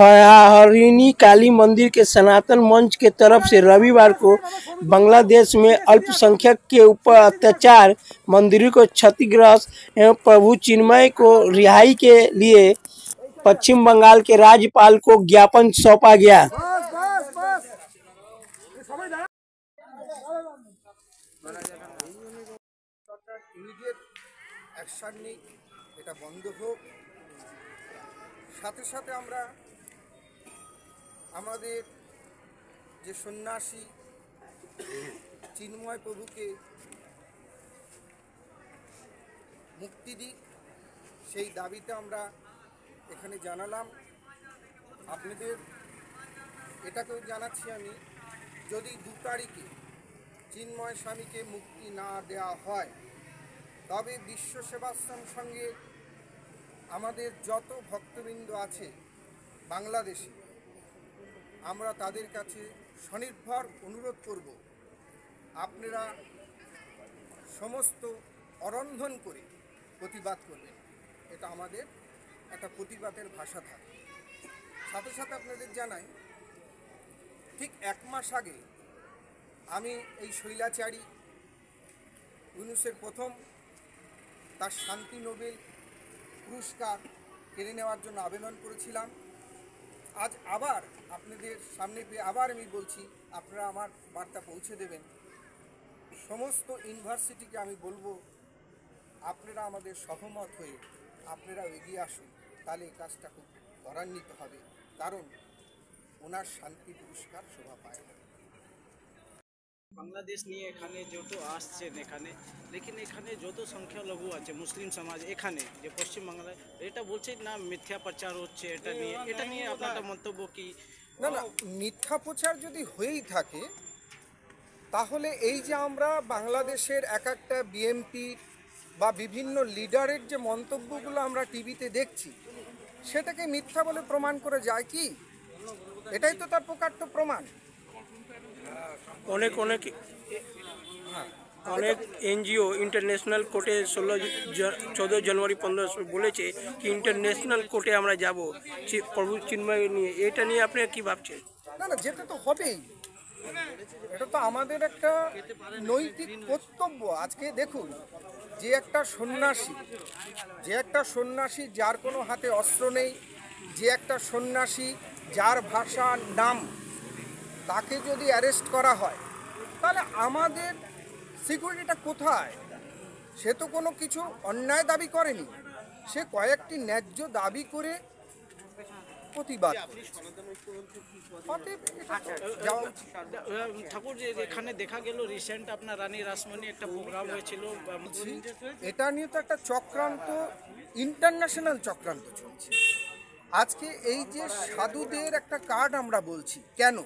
हरिणी काली मंदिर के सनातन मंच के तरफ से रविवार को बांग्लादेश में अल्पसंख्यक के ऊपर अत्याचार, मंदिरों को क्षतिग्रस्त एवं प्रभु चिन्मय को रिहाई के लिए पश्चिम बंगाल के राज्यपाल को ज्ञापन सौंपा गया। এটা বন্ধ হোক, সাথে সাথে আমরা আমাদের যে সন্ন্যাসী চিন্ময় প্রভুকে মুক্তি দিক, সেই দাবিতে আমরা এখানে জানালাম। আপনাদের এটাকেও জানাচ্ছি আমি, যদি 2 তারিখে চিন্ময় স্বামীকে মুক্তি না দেওয়া হয় তবে বিশ্ব সেবাশ্রম সঙ্গে আমাদের যত ভক্তবৃন্দ আছে বাংলাদেশে, আমরা তাদের কাছে স্বনির্ভর অনুরোধ করব, আপনারা সমস্ত অরন্ধন করে প্রতিবাদ করবেন। এটা আমাদের একটা প্রতিবাদের ভাষা থাকে। সাথে সাথে আপনাদের জানাই, ঠিক 1 মাস আগে আমি এই শৈলাচারী ইউনুসের প্রথম তার শান্তি নোবেল পুরস্কার কেড়ে নেওয়ার জন্য আবেদন করেছিলাম। আজ আবার আপনাদের সামনে পেয়ে আবার আমি বলছি, আপনারা আমার বার্তা পৌঁছে দেবেন। সমস্ত ইউনিভার্সিটিকে আমি বলবো, আপনারা আমাদের সহমত হয়ে আপনারা এগিয়ে আসুন, তাহলে এই কাজটা খুব ত্বরান্বিত হবে, কারণ ওনার শান্তি পুরস্কার শোভা পায়। বাংলাদেশ নিয়ে এখানে যত আসছেন এখানে, লেকিন এখানে যত সংখ্যালঘু আছে মুসলিম সমাজ এখানে যে পশ্চিমবাংলায়, এটা বলছে না মিথ্যা প্রচার হচ্ছে, এটা নিয়ে আপনার মন্তব্য কি? না, মিথ্যা প্রচার যদি হয়েই থাকে তাহলে এই যে আমরা বাংলাদেশের এক একটা বিএমপি বা বিভিন্ন লিডারের যে মন্তব্যগুলো আমরা টিভিতে দেখছি, সেটাকে মিথ্যা বলে প্রমাণ করে যায় কি? এটাই তো তার প্রকাট্য প্রমাণ। অনেক এনজিও ইন্টারন্যাশনাল কোর্টে 14 জানুয়ারি 15 বলেছে কি ইন্টারন্যাশনাল কোর্টে আমরা যাব প্রভু চিন্ময় নিয়ে। এটা নিয়ে আপনি কি ভাবছেন? না, যেটা তো হবেই, এটা তো আমাদের একটা নৈতিক কর্তব্য। আজকে দেখুন, যে একটা সন্ন্যাসী যার কোনো হাতে অস্ত্র নেই, যে একটা সন্ন্যাসী যার ভাষার নাম, তাকে যদি অ্যারেস্ট করা হয় তাহলে আমাদের সিকিউরিটিটা কোথায়? সে তো কোনো কিছু অন্যায় দাবি করেনি, সে কয়েকটি ন্যায্য দাবি করে প্রতিবাদ। ঠাকুর, যে এখানে দেখা গেল রিসেন্ট আপনার রানী রাসমণি একটা প্রোগ্রাম হয়েছিল, এটা নিয়ে তো একটা চক্রান্ত, ইন্টারন্যাশনাল চক্রান্ত চলছে। আজকে এই যে সাধুদের একটা কার্ড আমরা বলছি, কেন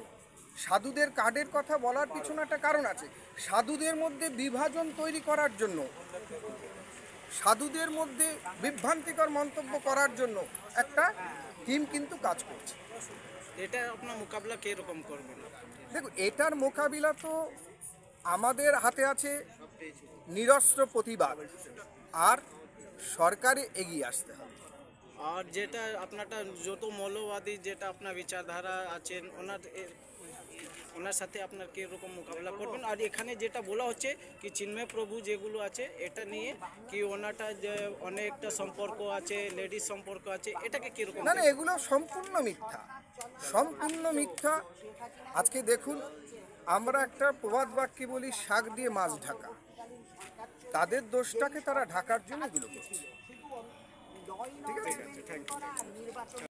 সাধুদের কার্ডের কথা বলার পিছনে একটা কারণ আছে। সাধুদের মধ্যে বিভাজন তৈরি করার জন্য, সাধুদের মধ্যে বিভ্রান্তিকর মন্তব্য করার জন্য একটা টিম কিন্তু কাজ করছে। এটা আপনার মোকাবিলা কিরকম করবেন? দেখুন, এটার মোকাবিলা তো আমাদের হাতে আছে নিরস্ত্র প্রতিবাদ, আর সরকারে এগিয়ে আসতে হবে। আর যেটা আপনারটা যত মৌলবাদী যেটা আপনার বিচারধারা আছেন, ওনার সাথে আপনার কীরকম মোকাবিলা করবেন? আর এখানে যেটা বলা হচ্ছে কি চিন্ময় প্রভু যেগুলো আছে এটা নিয়ে কি ওনারটা যে অনেকটা সম্পর্ক আছে, লেডিস সম্পর্ক আছে, এটাকে কীরকম? না, এগুলো সম্পূর্ণ মিথ্যা। আজকে দেখুন, আমরা একটা প্রবাদ বাক্যে বলি, শাক দিয়ে মাছ ঢাকা। তাদের দোষটাকে তারা ঢাকার জন্য এগুলো করছে। ঠিক আছে, থ্যাংক ইউ।